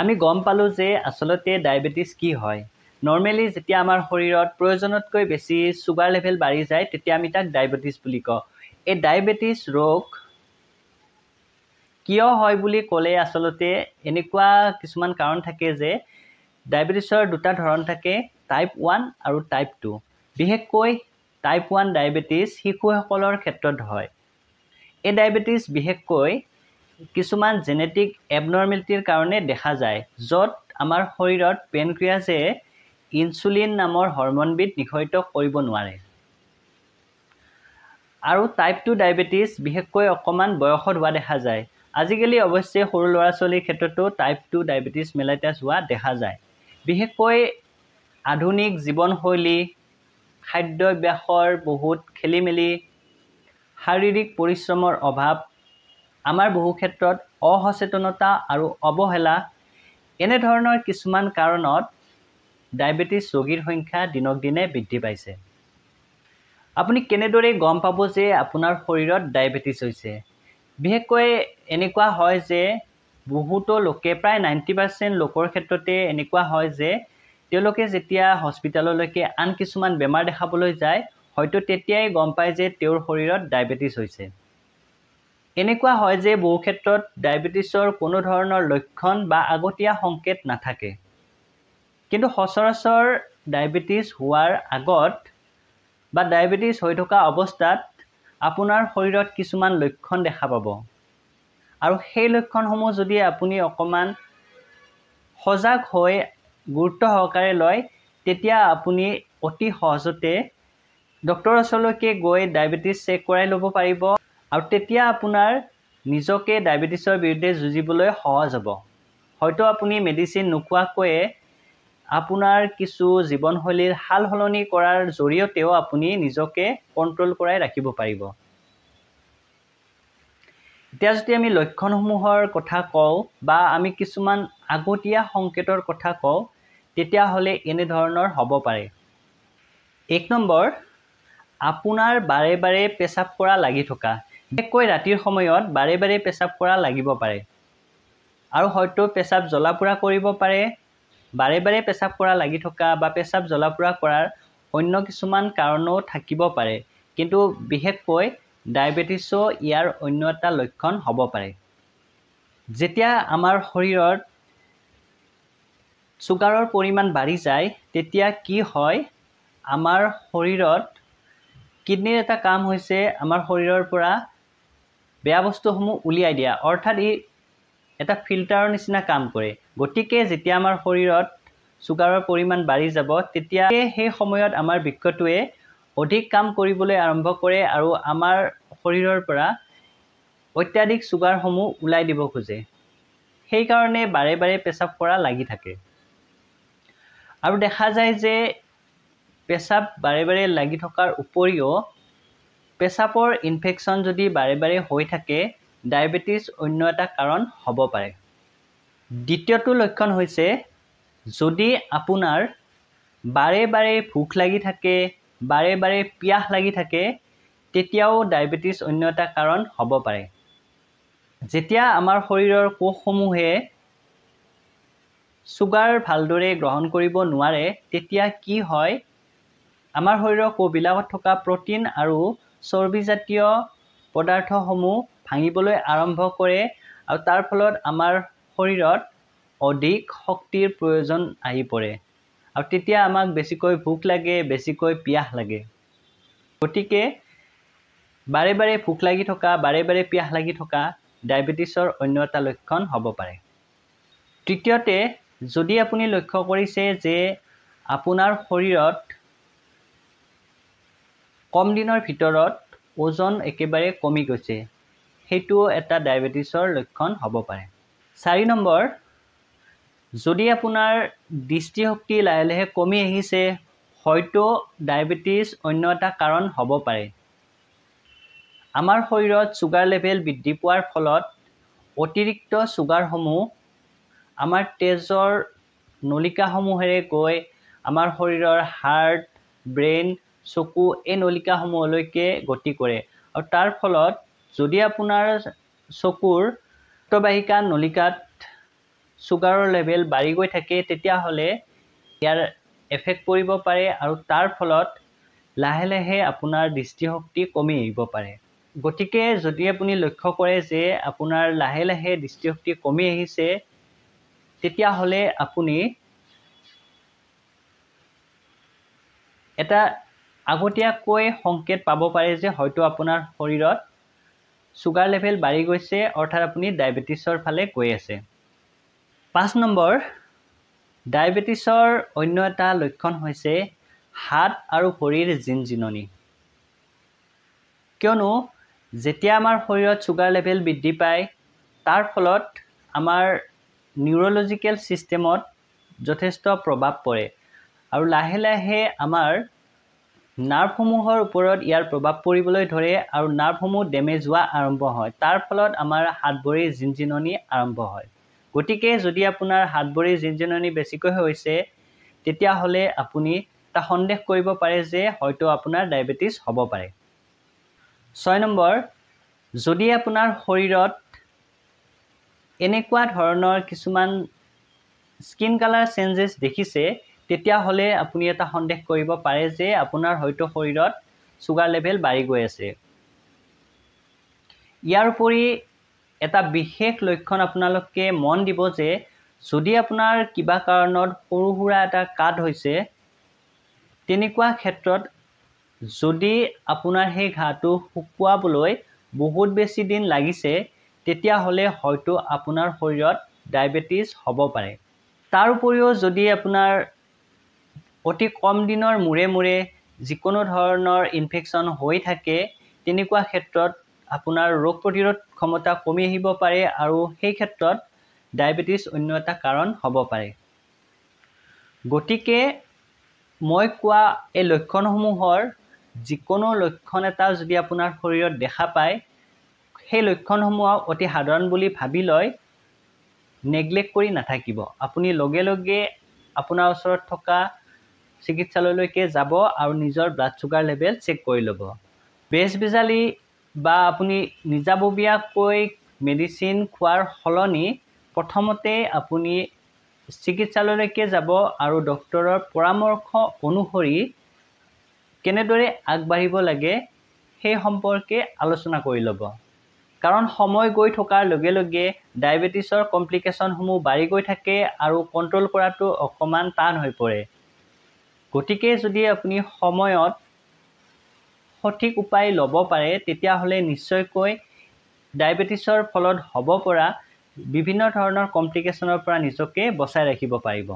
আমি গম পালোঁ যে আচলতে ডায়েবেটিছ কি হয়। নৰ্মেলি যেতিয়া আমাৰ শৰীৰত প্ৰয়োজনতকৈ বেছি ছুগাৰ লেভেল বাঢ়ি যায় তেতিয়া আমি তাক ডায়েবেটিছ বুলি কওঁ। এই ডায়েবেটিছ ৰোগ কিয় হয় বুলি ক'লে আচলতে এনেকুৱা কিছুমান কাৰণ থাকে যে ডায়েবেটিছৰ দুটা ধৰণ থাকে, টাইপ 1 আৰু টাইপ 2। বিশেষকৈ টাইপ 1 ডায়েবেটিছ শিশুসকলৰ ক্ষেত্ৰত হয়। এই ডায়েবেটিছ বিশেষকৈ কিছুমান জেনেটিক এবনৰ্মেলিটিৰ কাৰণে দেখা যায়, য'ত আমাৰ শৰীৰত পেনক্ৰিয়াছে ইনচুলিন নামৰ হৰম'নবিধ নিঃসৰিত কৰিব নোৱাৰে। আৰু টাইপ 2 ডায়েবেটিছ বিশেষকৈ অকণমান বয়সত হোৱা দেখা যায়। আজিকালি অৱশ্যে সৰু ল'ৰা ছোৱালীৰ ক্ষেত্ৰতো টাইপ 2 ডায়েবেটিছ মেলাইটাছ হোৱা দেখা যায়। বিশেষকৈ আধুনিক জীৱনশৈলী, খাদ্যাভ্যাসৰ বহুত খেলিমেলি, শাৰীৰিক পৰিশ্ৰমৰ অভাৱ, আমাৰ বহু ক্ষেত্ৰত অসচেতনতা আৰু অৱহেলা, এনেধৰণৰ কিছুমান কাৰণত ডায়েবেটিছ ৰোগীৰ সংখ্যা দিনক দিনে বৃদ্ধি পাইছে। আপুনি কেনেদৰে গম পাব যে আপোনাৰ শৰীৰত ডায়েবেটিছ হৈছে? বিশেষকৈ এনেকুৱা হয় যে বহুতো লোকে, প্ৰায় 90% লোকৰ ক্ষেত্ৰতে এনেকুৱা হয় যে তেওঁলোকে যেতিয়া হস্পিটেললৈকে আন কিছুমান বেমাৰ দেখাবলৈ যায়, হয়তো তেতিয়াই গম পায় যে তেওঁৰ শৰীৰত ডায়েবেটিছ হৈছে। এনেকুৱা হয় যে বহু ক্ষেত্ৰত ডায়েবেটিছৰ কোনো ধৰণৰ লক্ষণ বা আগতীয়া সংকেত নাথাকে। কিন্তু সচৰাচৰ ডায়েবেটিছ হোৱাৰ আগত বা ডায়েবেটিছ হৈ থকা অৱস্থাত আপোনাৰ শৰীৰত কিছুমান লক্ষণ দেখা পাব। আৰু সেই লক্ষণসমূহ যদি আপুনি অকণমান সজাগ হৈ গুৰুত্ব সহকাৰে লয়, তেতিয়া আপুনি অতি সহজতে ডক্টৰৰ ওচৰলৈকে গৈ ডায়েবেটিছ চেক কৰাই ল'ব পাৰিব। আৰু তেতিয়া আপোনাৰ নিজকে ডায়েবেটিছৰ বিৰুদ্ধে যুঁজিবলৈ সহজ হ'ব। হয়তো আপুনি মেডিচিন নোখোৱাকৈয়ে আপোনাৰ কিছু জীৱনশৈলীৰ সাল সলনি কৰাৰ জৰিয়তেও আপুনি নিজকে কণ্ট্ৰল কৰাই ৰাখিব পাৰিব। এতিয়া যদি আমি লক্ষণসমূহৰ কথা কওঁ বা আমি কিছুমান আগতীয়া সংকেতৰ কথা কওঁ, তেতিয়াহ'লে এনেধৰণৰ হ'ব পাৰে। 1 নম্বৰ, আপোনাৰ বাৰে বাৰে পেচাব কৰা লাগি থকা। বিশেষকৈ ৰাতিৰ সময়ত বাৰে বাৰে পেচাব কৰা লাগিব পাৰে। আৰু হয়তো পেচাব জ্বলা পোৰা কৰিব পাৰে। বাৰে বাৰে পেচাব কৰা লাগি থকা বা পেচাব জ্বলা পোৰা কৰাৰ অন্য কিছুমান কাৰণও থাকিব পাৰে, কিন্তু বিশেষকৈ ডায়েবেটিছো ইয়াৰ অন্য এটা লক্ষণ হ'ব পাৰে। যেতিয়া আমাৰ শৰীৰত ছুগাৰৰ পৰিমাণ বাঢ়ি যায়, তেতিয়া কি হয়, আমাৰ শৰীৰত কিডনীৰ এটা কাম হৈছে আমাৰ শৰীৰৰ পৰা বেয়া বস্তুসমূহ উলিয়াই দিয়া, অৰ্থাৎ ই এটা ফিল্টাৰৰ নিচিনা কাম কৰে। গতিকে যেতিয়া আমাৰ শৰীৰত ছুগাৰৰ পৰিমাণ বাঢ়ি যাব, তেতিয়া সেই সময়ত আমাৰ বৃক্কটোৱে অধিক কাম কৰিবলৈ আৰম্ভ কৰে আৰু আমাৰ শৰীৰৰ পৰা অত্যাধিক ছুগাৰসমূহ ওলাই দিব খোজে। সেইকাৰণে বাৰে বাৰে পেচাব কৰা লাগি থাকে। আৰু দেখা যায় যে পেচাব বাৰে বাৰে লাগি থকাৰ উপৰিও পেচাবৰ ইনফেকশ্যন যদি বাৰে বাৰে হৈ থাকে, ডায়েবেটিছ অন্য এটা কাৰণ হ'ব পাৰে। দ্বিতীয়টো লক্ষণ হৈছে, যদি আপোনাৰ বাৰে বাৰে ভোক লাগি থাকে, বাৰে বাৰে পিয়াহ লাগি থাকে, তেতিয়াও ডায়েবেটিছ অন্য এটা কাৰণ হ'ব পাৰে। যেতিয়া আমাৰ শৰীৰৰ কোষসমূহে ছুগাৰ ভালদৰে গ্ৰহণ কৰিব নোৱাৰে, তেতিয়া কি হয়, আমাৰ শৰীৰৰ কোষবিলাকত থকা প্ৰ'টিন আৰু চৰ্বিজাতীয় পদাৰ্থসমূহ ভাঙিবলৈ আৰম্ভ কৰে আৰু তাৰ ফলত আমাৰ শৰীৰত অধিক শক্তিৰ প্ৰয়োজন আহি পৰে। আৰু তেতিয়া আমাক বেছিকৈ ভোক লাগে, বেছিকৈ পিয়াহ লাগে। গতিকে বাৰে বাৰে ভোক লাগি থকা, বাৰে বাৰে পিয়াহ লাগি থকা ডায়েবেটিছৰ অন্য এটা লক্ষণ হ'ব পাৰে। তৃতীয়তে, যদি আপুনি লক্ষ্য কৰিছে যে আপোনাৰ শৰীৰত কম দিনৰ ভিতৰত ওজন একেবাৰে কমি গৈছে, সেইটো এটা ডায়েবেটিছৰ লক্ষণ হ'ব পাৰে। 4 নম্বৰ, যদি আপোনাৰ দৃষ্টিশক্তি লাহে লাহে কমি আহিছে, হয়তো ডায়েবেটিছ অন্য এটা কাৰণ হ'ব পাৰে। আমাৰ শৰীৰত ছুগাৰ লেভেল বৃদ্ধি পোৱাৰ ফলত অতিৰিক্ত ছুগাৰসমূহ আমাৰ তেজৰ নলিকাসমূহেৰে গৈ আমাৰ শৰীৰৰ হাৰ্ট, ব্ৰেইন, চকু, এই নলিকাসমূহলৈকে গতি কৰে। আৰু তাৰ ফলত যদি আপোনাৰ চকুৰ ৰক্তবাহিকা নলিকাত ছুগাৰৰ লেভেল বাঢ়ি গৈ থাকে তেতিয়াহ'লে ইয়াৰ এফেক্ট পৰিব পাৰে আৰু তাৰ ফলত লাহে লাহে আপোনাৰ দৃষ্টিশক্তি কমি আহিব পাৰে। গতিকে যদি আপুনি লক্ষ্য কৰে যে আপোনাৰ লাহে লাহে দৃষ্টিশক্তি কমি আহিছে তেতিয়াহ'লে আপুনি এটা আগতীয়াকৈ সংকেত পাব পাৰে যে হয়তো আপোনাৰ শৰীৰত ছুগাৰ লেভেল বাঢ়ি গৈছে, অৰ্থাৎ আপুনি ডায়েবেটিছৰ ফালে গৈ আছে। 5 নম্বৰ, ডায়েবেটিছৰ অন্য এটা লক্ষণ হৈছে হাত আৰু ভৰিৰ জিনজিননি। কিয়নো যেতিয়া আমাৰ শৰীৰত ছুগাৰ লেভেল বৃদ্ধি পায় তাৰ ফলত আমাৰ নিউৰলজিকেল ছিষ্টেমত যথেষ্ট প্ৰভাৱ পৰে আৰু লাহে লাহে আমাৰ নাৰ্ভসমূহৰ ওপৰত ইয়াৰ প্ৰভাৱ পৰিবলৈ ধৰে আৰু নাৰ্ভসমূহ ডেমেজ হোৱা আৰম্ভ হয়। তাৰ ফলত আমাৰ হাত ভৰিৰ জিনজিননি আৰম্ভ হয়। গতিকে যদি আপোনাৰ হাত ভৰিৰ জিনজিননি বেছিকৈ হৈছে তেতিয়াহ'লে আপুনি এটা সন্দেহ কৰিব পাৰে যে হয়তো আপোনাৰ ডায়েবেটিছ হ'ব পাৰে। 6 নম্বৰ, যদি আপোনাৰ শৰীৰত এনেকুৱা ধৰণৰ কিছুমান স্কিন কালাৰ চেঞ্জেছ দেখিছে তেতিয়াহ'লে আপুনি এটা সন্দেহ কৰিব পাৰে যে আপোনাৰ হয়তো শৰীৰত ছুগাৰ লেভেল বাঢ়ি গৈ আছে। ইয়াৰ উপৰি এটা বিশেষ লক্ষণ আপোনালোকে মন দিব যে যদি আপোনাৰ কিবা কাৰণত সৰু সুৰা এটা কাট হৈছে তেনেকুৱা ক্ষেত্ৰত যদি আপোনাৰ সেই ঘাটো শুকুৱাবলৈ বহুত বেছি দিন লাগিছে তেতিয়াহ'লে হয়তো আপোনাৰ শৰীৰত ডায়েবেটিছ হ'ব পাৰে। তাৰ উপৰিও যদি আপোনাৰ অতি কম দিনৰ মূৰে মূৰে যিকোনো ধৰণৰ ইনফেকশ্যন হৈ থাকে তেনেকুৱা ক্ষেত্ৰত আপোনাৰ ৰোগ প্ৰতিৰোধ ক্ষমতা কমি আহিব পাৰে আৰু সেই ক্ষেত্ৰত ডায়েবেটিছ অন্য এটা কাৰণ হ'ব পাৰে। গতিকে মই কোৱা এই লক্ষণসমূহৰ যিকোনো লক্ষণ এটা যদি আপোনাৰ শৰীৰত দেখা পায় সেই লক্ষণসমূহক অতি সাধাৰণ বুলি ভাবি লৈ নেগলেক্ট কৰি নাথাকিব। আপুনি লগে লগে আপোনাৰ ওচৰত থকা চিকিৎসালয়লৈকে যাব আৰু নিজৰ ব্লাড ছুগাৰ লেভেল চেক কৰি ল'ব। বেজবেজালি বা আপুনি নিজাববীয়াকৈ মেডিচিন খোৱাৰ সলনি প্ৰথমতে আপুনি চিকিৎসালয়লৈকে যাব আৰু ডক্তৰৰ পৰামৰ্শ অনুসৰি কেনেদৰে আগবাঢ়িব লাগে সেই সম্পৰ্কে আলোচনা কৰি ল'ব। কাৰণ সময় গৈ থকাৰ লগে লগে ডায়েবেটিছৰ কমপ্লিকেশ্যনসমূহ বাঢ়ি গৈ থাকে আৰু কণ্ট্ৰল কৰাটো অকণমান টান হৈ পৰে। গতিকে যদি আপুনি সময়ত সঠিক উপায় ল'ব পাৰে তেতিয়াহ'লে নিশ্চয়কৈ ডায়েবেটিছৰ ফলত হ'ব পৰা বিভিন্ন ধৰণৰ কমপ্লিকেশ্যনৰ পৰা নিজকে বচাই ৰাখিব পাৰিব।